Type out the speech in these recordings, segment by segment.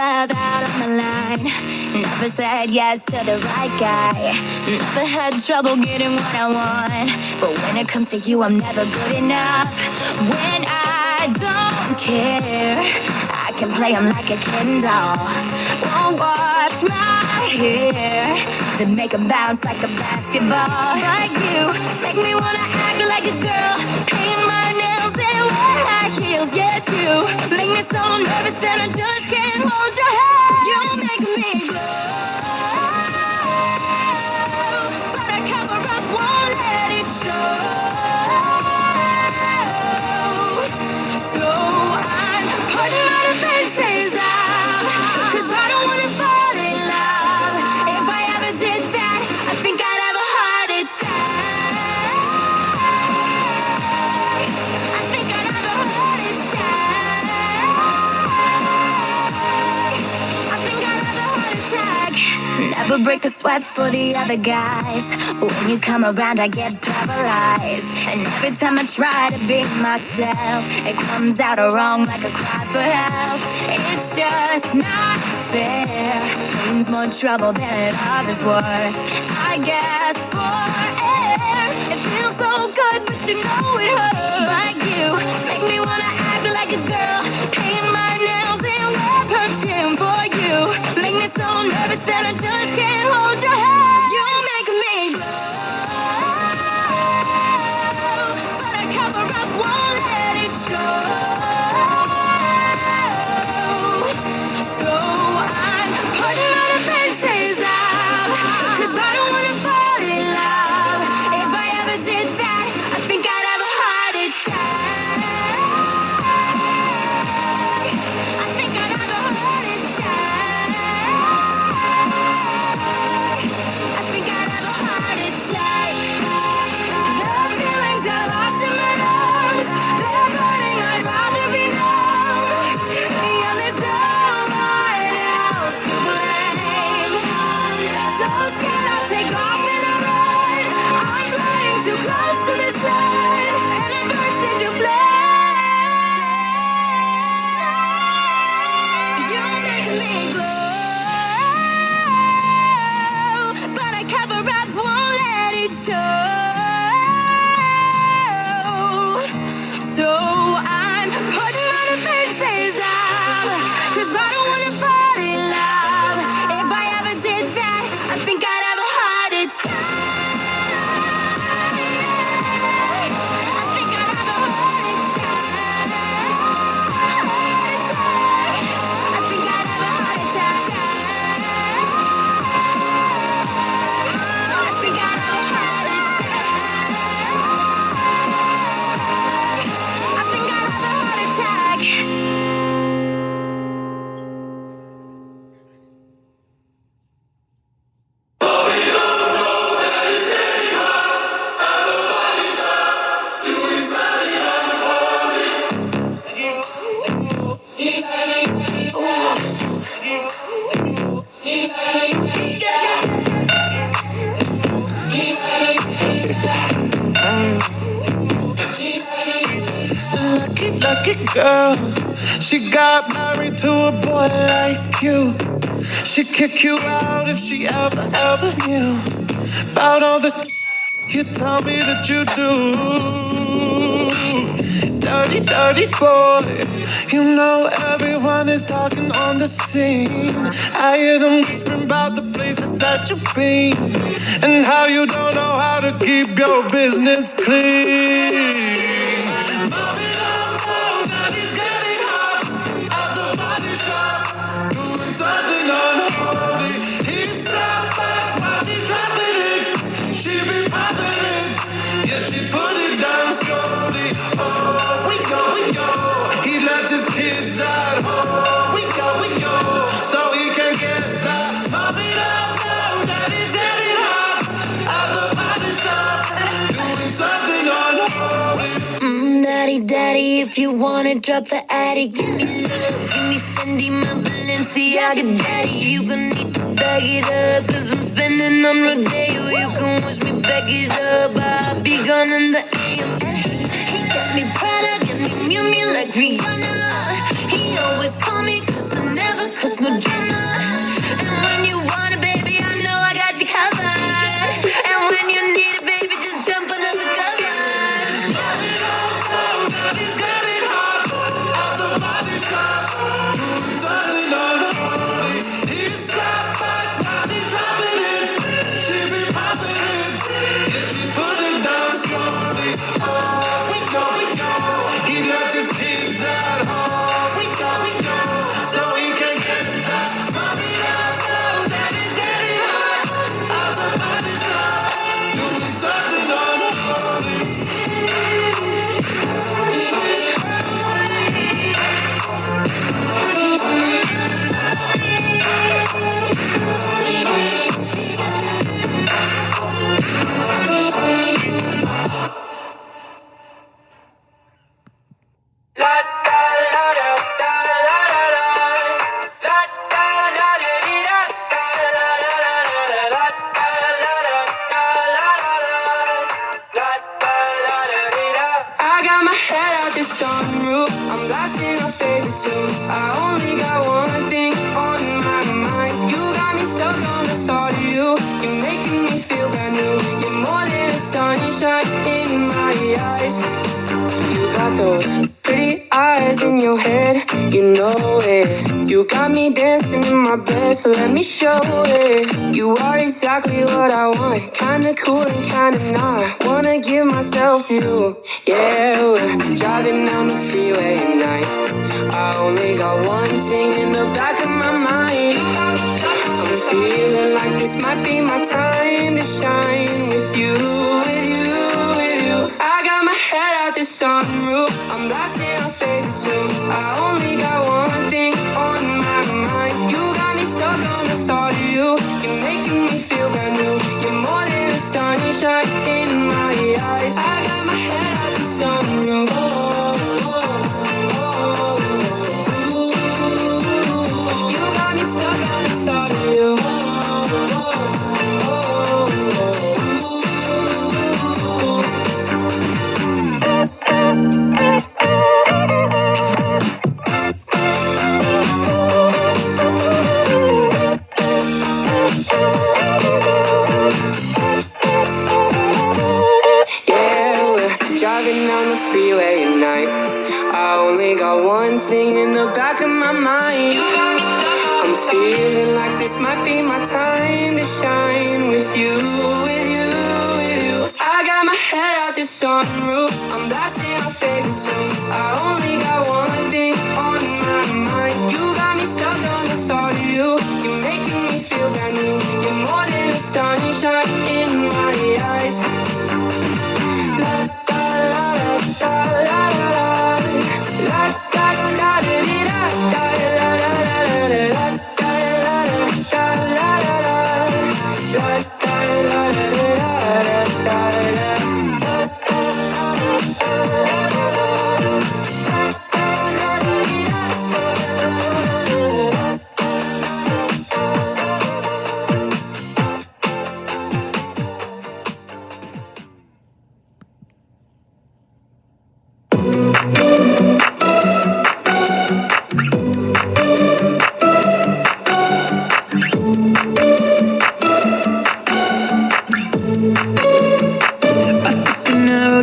love out on the line. Never said yes to the right guy. Never had trouble getting what I want. But when it comes to you, I'm never good enough. When I don't care, I can play him like a Ken doll. Won't wash my hair, then make him bounce like a basketball. Like you, make me wanna act like a girl, paint my nails and wear high heels. Yes, you make me so nervous that I just can't hold your hand. You make me glow, but I cover up, won't let it show. So I'm putting my defenses up, 'cause I don't wanna fall in love. If I ever did that, I think I'd have a heart attack. I think I'd have a heart attack. I think I'd have a heart attack. Never break a sweat for the other guys. When you come around, I get paralyzed. And every time I try to be myself, it comes out wrong like a cry for help. It's just not fair. Means more trouble than it others worth. I guess for air, it feels so good, but you know it hurts. Like you, make me wanna act like a girl, paint my nails and wear perfume for you. Make me so nervous that I just can't hold your hand. You make me glow, but I cover up, won't let it show. So I'm putting my defenses up, 'cause I don't wanna fall in love. If I ever did that, I think I'd have a heart attack. I think I'd have a heart attack. I think I'd have a heart attack. The feelings are lost in my lungs. They're burning, I'd rather be numb. Yeah, there's no one else to blame. So scared I'll take off and I run. I'm flying too close to the sun, and it burns into flame. You make me glow, but I cover up, won't let it show. So I'm putting my defenses up, 'cause I don't wanna fall in love. If I ever did that, I think I'd have a heart attack. I think I'd have a heart attack. I think I'd have a heart attack. I think I'd have a heart attack. I think I'd have a heart attack. Lucky, lucky girl. She got married to a boy like you. She'd kick you out if she ever knew about all the you tell me that you do. Dirty, dirty boy. You know everyone is talking on the scene. I hear them whispering about the places that you've been, and how you don't know how to keep your business clean. Mommy don't know that he's getting hot at the body shop, doing something unholy. He sat back while she's dropping it. She be popping it, yeah, she put it down slowly. Oh, we go. He left his kids out. Oh, we go, so he can get that. Mommy don't know that he's getting hot at the body shop, doing something unholy. Daddy, if you wanna drop the attic, give me love, give me Fendi, my Balenciaga daddy. You gon' need to bag it up, 'cause I'm spending on Rodeo. You can wish me back it up, I'll be gone in the AM. And he got me Prada, got me Miu Miu like Rihanna. He always call me 'cause I never, 'cause no tunes. I only got one thing on my mind. You got me stuck on the thought of you. You're making me feel brand new. You're more than a sunshine in my eyes. You got those pretty eyes in your head, you know it. You got me dancing in my bed, so let me show it. You are exactly what I want, kinda cool and kinda not. Wanna give myself to you. Yeah, we're driving down the freeway at night. I only got one thing in the back of my mind. I'm feeling like this might be my time to shine with you, with you, with you. I got my head out the sunroof, I'm blasting our favorite tunes. I only got one thing on my mind. You got me stuck on the thought of you. You're making me feel brand new. You're more than a sunshine in my eyes. I got my head out the sunroof. You got me stuck on the thought of you. Driving down the freeway at night. I only got one thing in the back of my mind. I'm feeling like this might be my time to shine with you, with you, with you. I got my head out the sunroof, I'm blasting our favorite tunes. I only got one thing on my mind. You got me stuck on the thought of you. You're making me feel brand new. You're more than a sunshine in my eyes.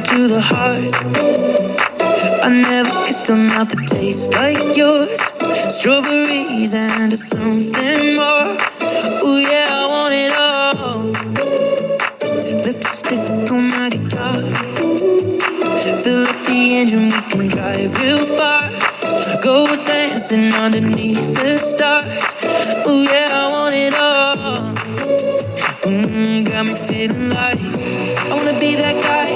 To the heart, I never kissed a mouth that tastes like yours. Strawberries and something more. Ooh yeah, I want it all. Lipstick on my guitar. Fill up the engine, we can drive real far. Go dancing underneath the stars. Ooh yeah, I want it all. Got me feeling like I wanna be that guy.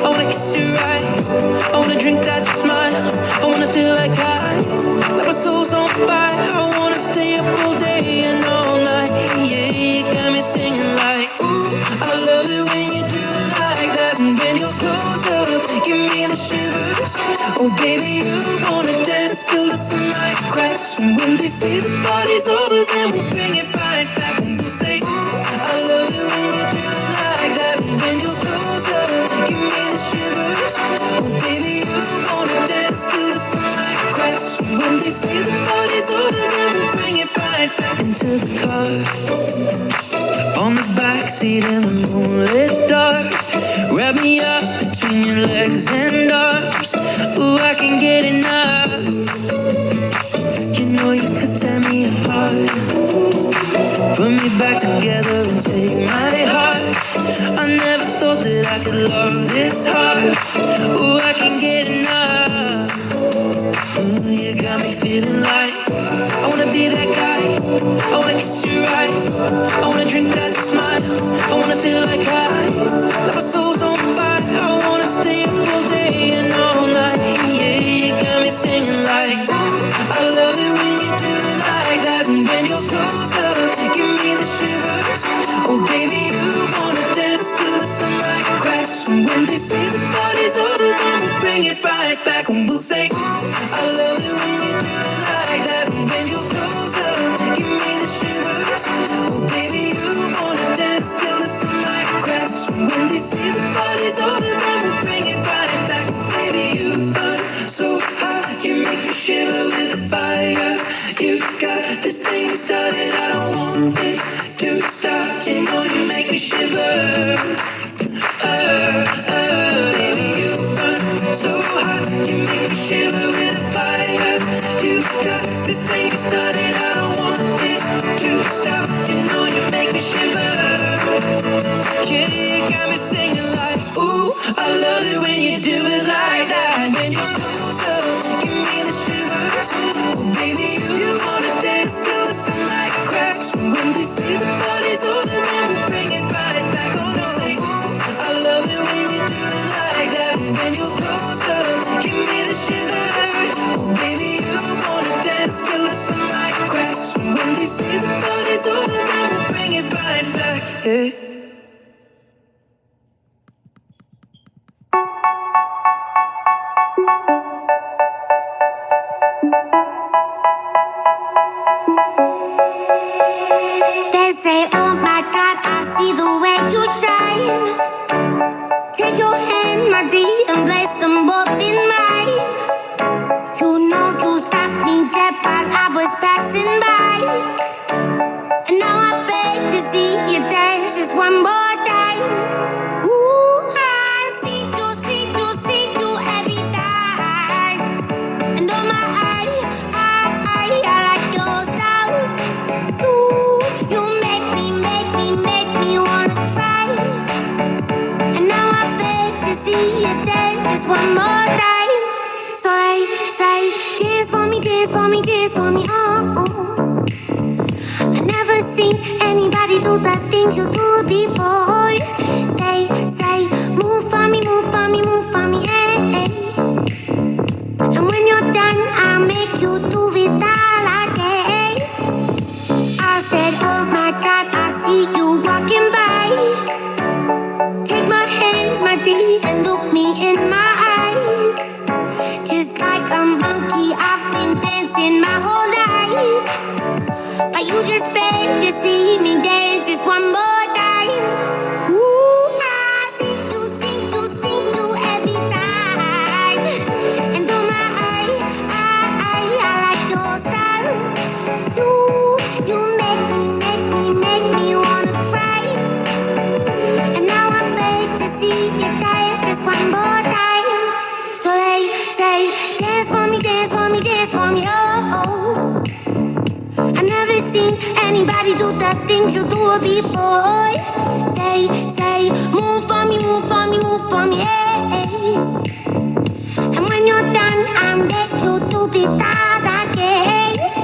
I wanna kiss your eyes. I wanna drink that smile. I wanna feel like my soul's on fire. I wanna stay up all day and all night. Yeah, you got me singing like, ooh, I love it when you do it like that. And when you're close up, give me the shivers. Oh baby, you wanna dance till the sunlight cracks. And when they say the party's over, then we'll bring it right back. And we'll say, ooh, I love it when you do it like that. And when you're close up, give me the shivers. Oh baby, you wanna dance till the sunlight cracks. And when they say the party's over, then we'll bring it right back into the car. On the backseat in the moonlit dark. Wrap me up between your legs and arms. Ooh, I can get enough. You know you could tear me apart. Put me back together and take my heart. I never thought that I could love this hard. Ooh, I can get enough. Ooh, you got me feeling like I wanna be that guy. I wanna kiss your eyes. I wanna drink that smile. I wanna feel like my soul's on fire. I wanna stay up all day and all night. Yeah, you got me singing like, ooh, I love it when you do it like that. And when you're close up, give me the shivers. Oh baby, you wanna dance till the sunlight cracks. And when they say the party's over, then we'll bring it right back. And we'll say, ooh, I love it when you do it like that. And when you're close up, give me the shivers. Oh baby, you wanna dance till the sunlight cracks. And when they say the party's over, then we'll bring it right back. Baby, you burn so hot, you make me shiver with the hot, you know you make me shiver. Baby, you burn so hot, you make me shiver with fire. You got this thing started, I don't want it to stop. You know you make me shiver. Yeah, you got me singing like, ooh, I love it when you do it like that. When you're closer, give me the shivers. Oh, baby, you wanna dance till the sunlight cracks. When they say the party's over, then we bring it right back. Gonna say, ooh, I love it when you do it like that. When you're closer, give me the shivers. Oh, baby, you wanna dance till the sunlight cracks. When they say the party's over, then we bring it right back. Yeah. They say, oh my God, I see the way you shine. Take your hand, my dear, and place them both in mine. You know you stopped me dead while I was passing by. And now I beg to see you dance just one more time. Ooh, I see you every time. And oh my, I like your style. You make me wanna cry. And now I beg to see you dance just one more time. So they say, dance for me, dance for me, dance for me, oh. I never seen anybody do the things you do before. They say, move for me, move for me, move for me, hey. And when you're done, I'll make you do it all again. I said, oh my God, I see you walking by. Take my hands, my dear, and look me in my eyes. Just like a monkey, I've been dancing my whole life. But you just beg to see me dance just one more time. Ooh, I see you every time. And oh my, I like your style. You make me wanna cry. And now I beg to see you dance just one more time. So they say, dance for me, dance for me, dance for me, oh. I never seen anybody do the things you do before. They say, move for me, move for me, move for me, hey. And when you're done, I'll make you do it all again.